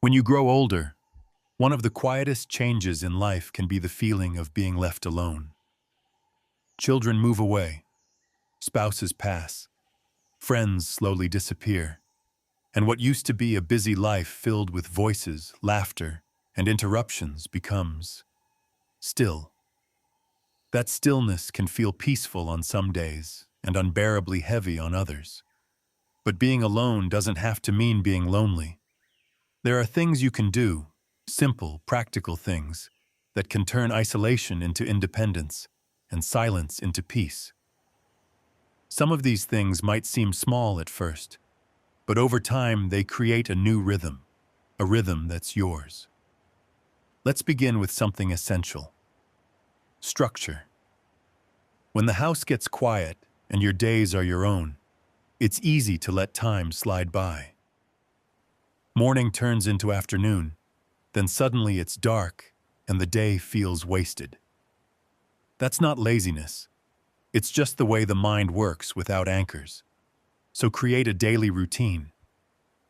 When you grow older, one of the quietest changes in life can be the feeling of being left alone. Children move away, spouses pass, friends slowly disappear, and what used to be a busy life filled with voices, laughter, and interruptions becomes still. That stillness can feel peaceful on some days and unbearably heavy on others. But being alone doesn't have to mean being lonely. There are things you can do, simple, practical things, that can turn isolation into independence and silence into peace. Some of these things might seem small at first, but over time they create a new rhythm, a rhythm that's yours. Let's begin with something essential: structure. When the house gets quiet and your days are your own, it's easy to let time slide by. Morning turns into afternoon, then suddenly it's dark and the day feels wasted. That's not laziness. It's just the way the mind works without anchors. So create a daily routine.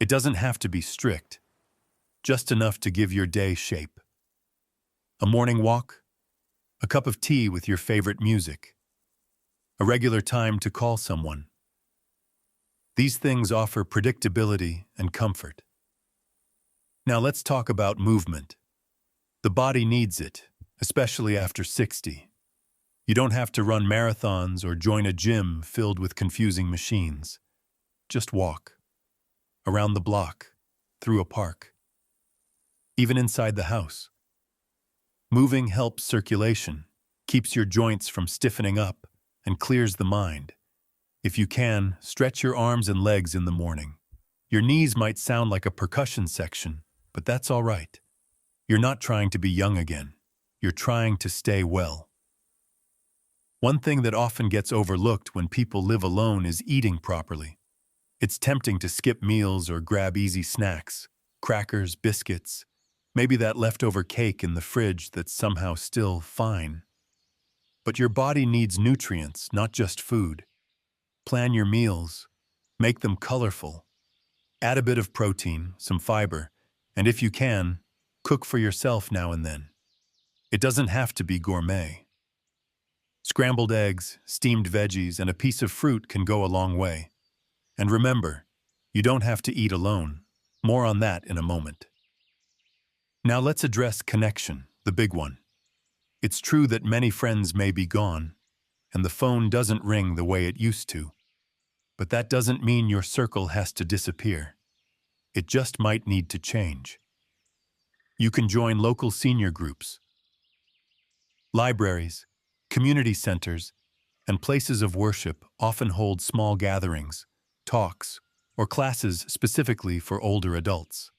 It doesn't have to be strict, just enough to give your day shape. A morning walk, a cup of tea with your favorite music, a regular time to call someone. These things offer predictability and comfort. Now let's talk about movement. The body needs it, especially after 60. You don't have to run marathons or join a gym filled with confusing machines. Just walk. Around the block, through a park. Even inside the house. Moving helps circulation, keeps your joints from stiffening up, and clears the mind. If you can, stretch your arms and legs in the morning. Your knees might sound like a percussion section, but that's all right. You're not trying to be young again. You're trying to stay well. One thing that often gets overlooked when people live alone is eating properly. It's tempting to skip meals or grab easy snacks, crackers, biscuits, maybe that leftover cake in the fridge that's somehow still fine. But your body needs nutrients, not just food. Plan your meals. Make them colorful. Add a bit of protein, some fiber, and if you can, cook for yourself now and then. It doesn't have to be gourmet. Scrambled eggs, steamed veggies, and a piece of fruit can go a long way. And remember, you don't have to eat alone. More on that in a moment. Now let's address connection, the big one. It's true that many friends may be gone, and the phone doesn't ring the way it used to. But that doesn't mean your circle has to disappear. It just might need to change. You can join local senior groups, libraries, community centers, and places of worship often hold small gatherings, talks, or classes specifically for older adults.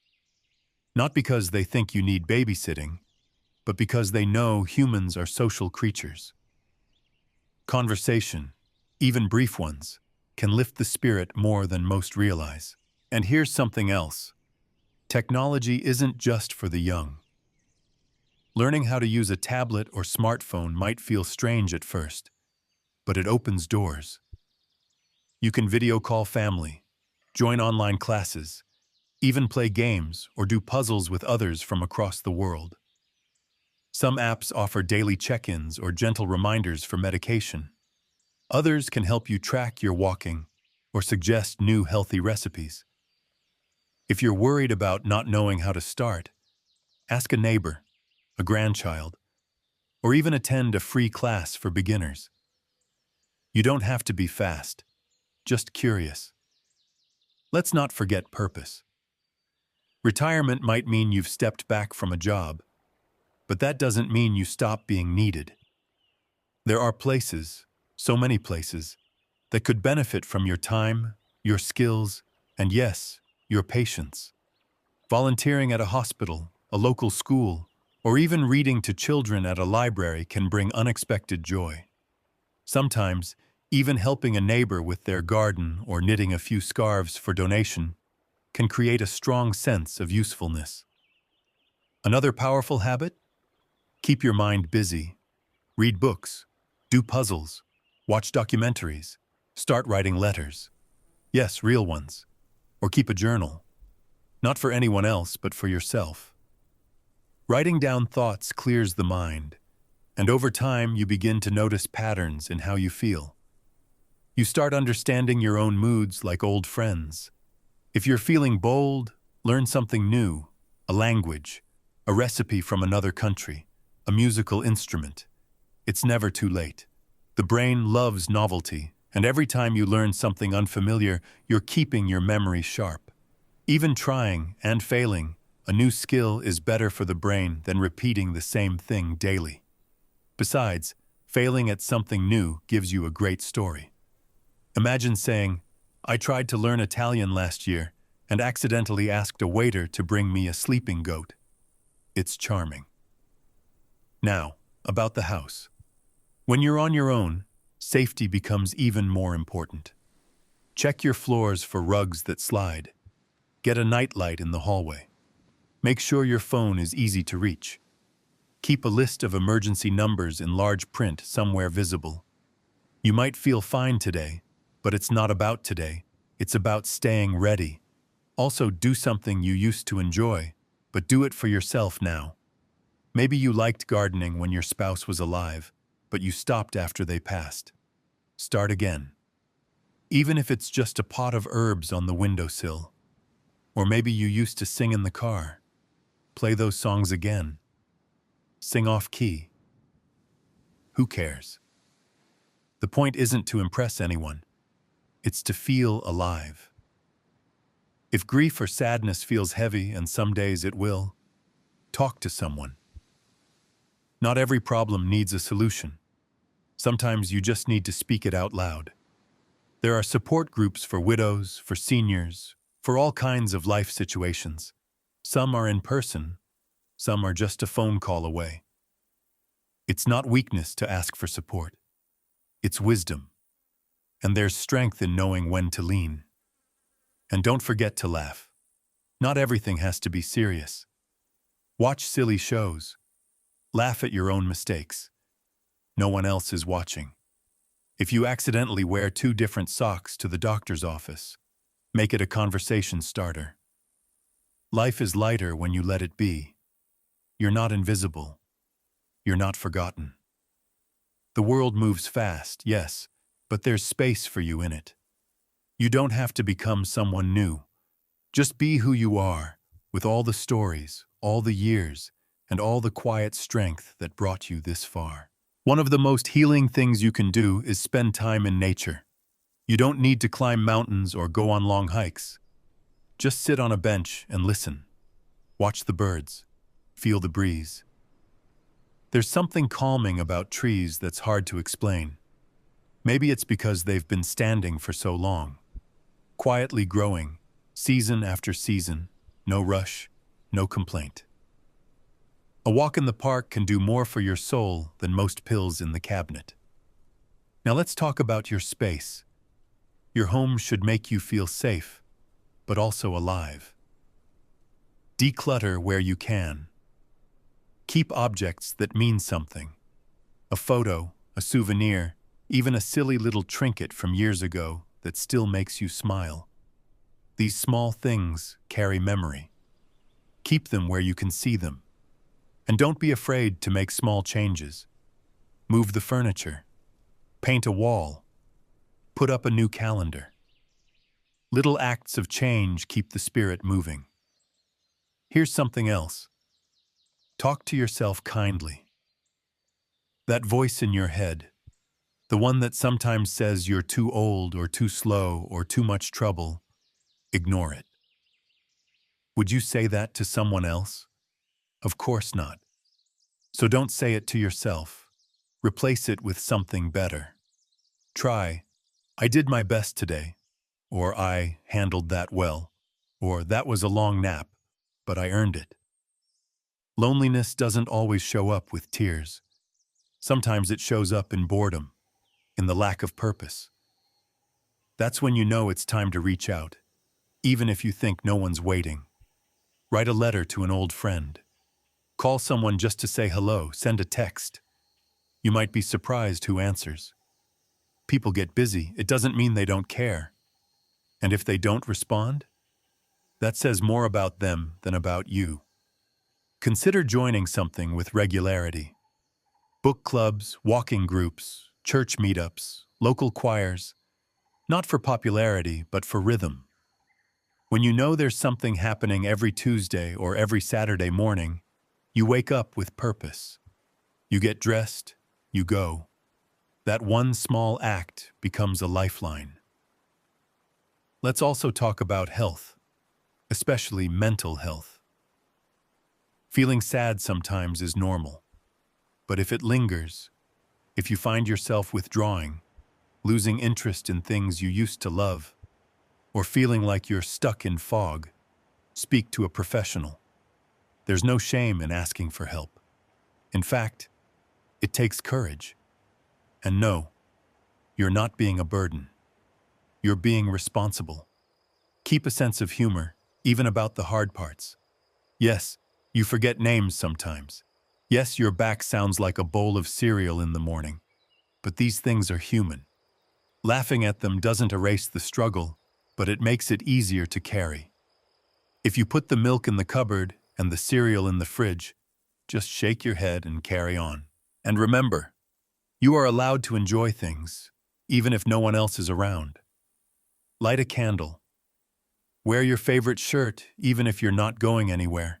Not because they think you need babysitting, but because they know humans are social creatures. Conversation, even brief ones, can lift the spirit more than most realize. And here's something else. Technology isn't just for the young. Learning how to use a tablet or smartphone might feel strange at first, but it opens doors. You can video call family, join online classes, even play games or do puzzles with others from across the world. Some apps offer daily check-ins or gentle reminders for medication. Others can help you track your walking or suggest new healthy recipes. If you're worried about not knowing how to start, ask a neighbor, a grandchild, or even attend a free class for beginners. You don't have to be fast, just curious. Let's not forget purpose. Retirement might mean you've stepped back from a job, but that doesn't mean you stop being needed. There are places, so many places, that could benefit from your time, your skills, and yes, your patience. Volunteering at a hospital, a local school, or even reading to children at a library can bring unexpected joy. Sometimes, even helping a neighbor with their garden or knitting a few scarves for donation can create a strong sense of usefulness. Another powerful habit? Keep your mind busy. Read books, do puzzles, watch documentaries, start writing letters. Yes, real ones. Or keep a journal. Not for anyone else, but for yourself. Writing down thoughts clears the mind, and over time you begin to notice patterns in how you feel. You start understanding your own moods like old friends. If you're feeling bold, learn something new, a language, a recipe from another country, a musical instrument. It's never too late. The brain loves novelty, and every time you learn something unfamiliar, you're keeping your memory sharp. Even trying and failing, a new skill is better for the brain than repeating the same thing daily. Besides, failing at something new gives you a great story. Imagine saying, "I tried to learn Italian last year and accidentally asked a waiter to bring me a sleeping goat." It's charming. Now, about the house. When you're on your own, safety becomes even more important. Check your floors for rugs that slide. Get a nightlight in the hallway. Make sure your phone is easy to reach. Keep a list of emergency numbers in large print somewhere visible. You might feel fine today, but it's not about today. It's about staying ready. Also, do something you used to enjoy, but do it for yourself now. Maybe you liked gardening when your spouse was alive, but you stopped after they passed. Start again. Even if it's just a pot of herbs on the windowsill. Or maybe you used to sing in the car. Play those songs again. Sing off key. Who cares? The point isn't to impress anyone. It's to feel alive. If grief or sadness feels heavy, and some days it will, talk to someone. Not every problem needs a solution. Sometimes you just need to speak it out loud. There are support groups for widows, for seniors, for all kinds of life situations. Some are in person, some are just a phone call away. It's not weakness to ask for support. It's wisdom. And there's strength in knowing when to lean. And don't forget to laugh. Not everything has to be serious. Watch silly shows. Laugh at your own mistakes. No one else is watching. If you accidentally wear 2 different socks to the doctor's office, make it a conversation starter. Life is lighter when you let it be. You're not invisible. You're not forgotten. The world moves fast, yes, but there's space for you in it. You don't have to become someone new. Just be who you are, with all the stories, all the years, and all the quiet strength that brought you this far. One of the most healing things you can do is spend time in nature. You don't need to climb mountains or go on long hikes. Just sit on a bench and listen. Watch the birds. Feel the breeze. There's something calming about trees that's hard to explain. Maybe it's because they've been standing for so long. Quietly growing, season after season, no rush, no complaint. A walk in the park can do more for your soul than most pills in the cabinet. Now let's talk about your space. Your home should make you feel safe, but also alive. Declutter where you can. Keep objects that mean something. A photo, a souvenir, even a silly little trinket from years ago that still makes you smile. These small things carry memory. Keep them where you can see them. And don't be afraid to make small changes. Move the furniture. Paint a wall. Put up a new calendar. Little acts of change keep the spirit moving. Here's something else. Talk to yourself kindly. That voice in your head, the one that sometimes says you're too old or too slow or too much trouble, ignore it. Would you say that to someone else? Of course not. So don't say it to yourself. Replace it with something better. Try, "I did my best today," or "I handled that well," or "that was a long nap, but I earned it." Loneliness doesn't always show up with tears. Sometimes it shows up in boredom, in the lack of purpose. That's when you know it's time to reach out, even if you think no one's waiting. Write a letter to an old friend. Call someone just to say hello, send a text. You might be surprised who answers. People get busy. It doesn't mean they don't care. And if they don't respond, That says more about them than about you. Consider joining something with regularity. Book clubs, walking groups, church meetups, local choirs, not for popularity, but for rhythm. When you know there's something happening every Tuesday or every Saturday morning, you wake up with purpose. You get dressed, you go. That one small act becomes a lifeline. Let's also talk about health, especially mental health. Feeling sad sometimes is normal, but if it lingers, if you find yourself withdrawing, losing interest in things you used to love, or feeling like you're stuck in fog, speak to a professional. There's no shame in asking for help. In fact, it takes courage. And no, you're not being a burden. You're being responsible. Keep a sense of humor, even about the hard parts. Yes, you forget names sometimes. Yes, your back sounds like a bowl of cereal in the morning. But these things are human. Laughing at them doesn't erase the struggle, but it makes it easier to carry. If you put the milk in the cupboard and the cereal in the fridge, just shake your head and carry on. And remember, you are allowed to enjoy things, even if no one else is around. Light a candle. Wear your favorite shirt, even if you're not going anywhere.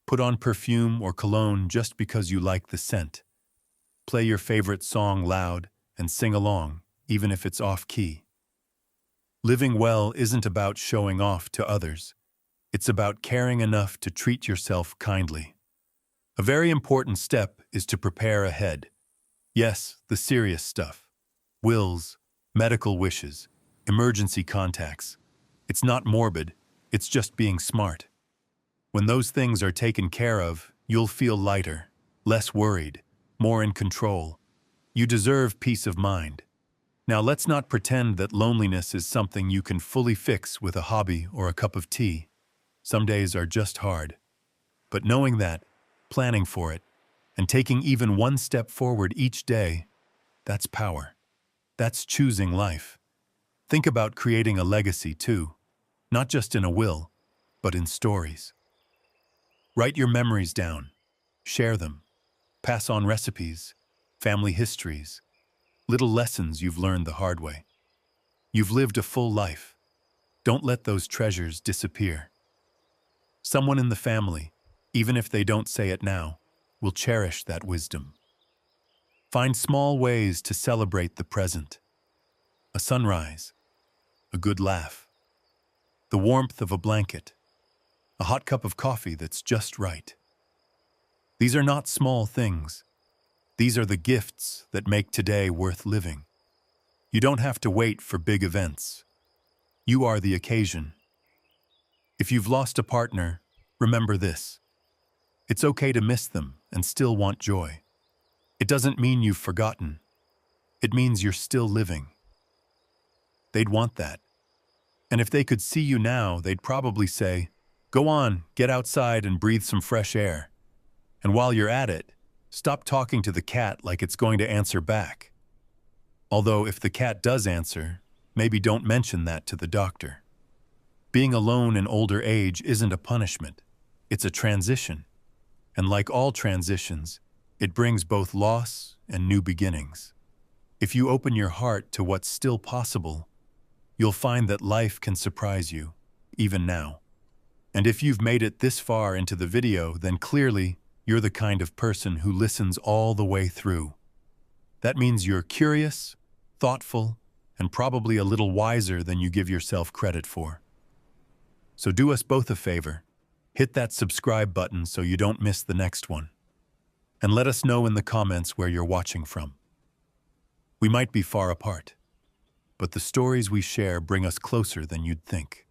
Put on perfume or cologne just because you like the scent. Play your favorite song loud and sing along, even if it's off-key. Living well isn't about showing off to others. It's about caring enough to treat yourself kindly. A very important step is to prepare ahead. Yes, the serious stuff. Wills, medical wishes, emergency contacts. It's not morbid, it's just being smart. When those things are taken care of, you'll feel lighter, less worried, more in control. You deserve peace of mind. Now let's not pretend that loneliness is something you can fully fix with a hobby or a cup of tea. Some days are just hard. But knowing that, planning for it, and taking even one step forward each day, that's power. That's choosing life. Think about creating a legacy too, not just in a will, but in stories. Write your memories down, share them, pass on recipes, family histories, little lessons you've learned the hard way. You've lived a full life. Don't let those treasures disappear. Someone in the family, even if they don't say it now, will cherish that wisdom. Find small ways to celebrate the present. A sunrise, a good laugh, the warmth of a blanket, a hot cup of coffee that's just right. These are not small things. These are the gifts that make today worth living. You don't have to wait for big events. You are the occasion. If you've lost a partner, remember this. It's okay to miss them and still want joy. It doesn't mean you've forgotten. It means you're still living. They'd want that. And if they could see you now, they'd probably say, "Go on, get outside and breathe some fresh air. And while you're at it, stop talking to the cat like it's going to answer back." Although if the cat does answer, maybe don't mention that to the doctor. Being alone in older age isn't a punishment. It's a transition. And like all transitions, it brings both loss and new beginnings. If you open your heart to what's still possible, you'll find that life can surprise you, even now. And if you've made it this far into the video, then clearly you're the kind of person who listens all the way through. That means you're curious, thoughtful, and probably a little wiser than you give yourself credit for. So do us both a favor. Hit that subscribe button so you don't miss the next one. And let us know in the comments where you're watching from. We might be far apart, but the stories we share bring us closer than you'd think.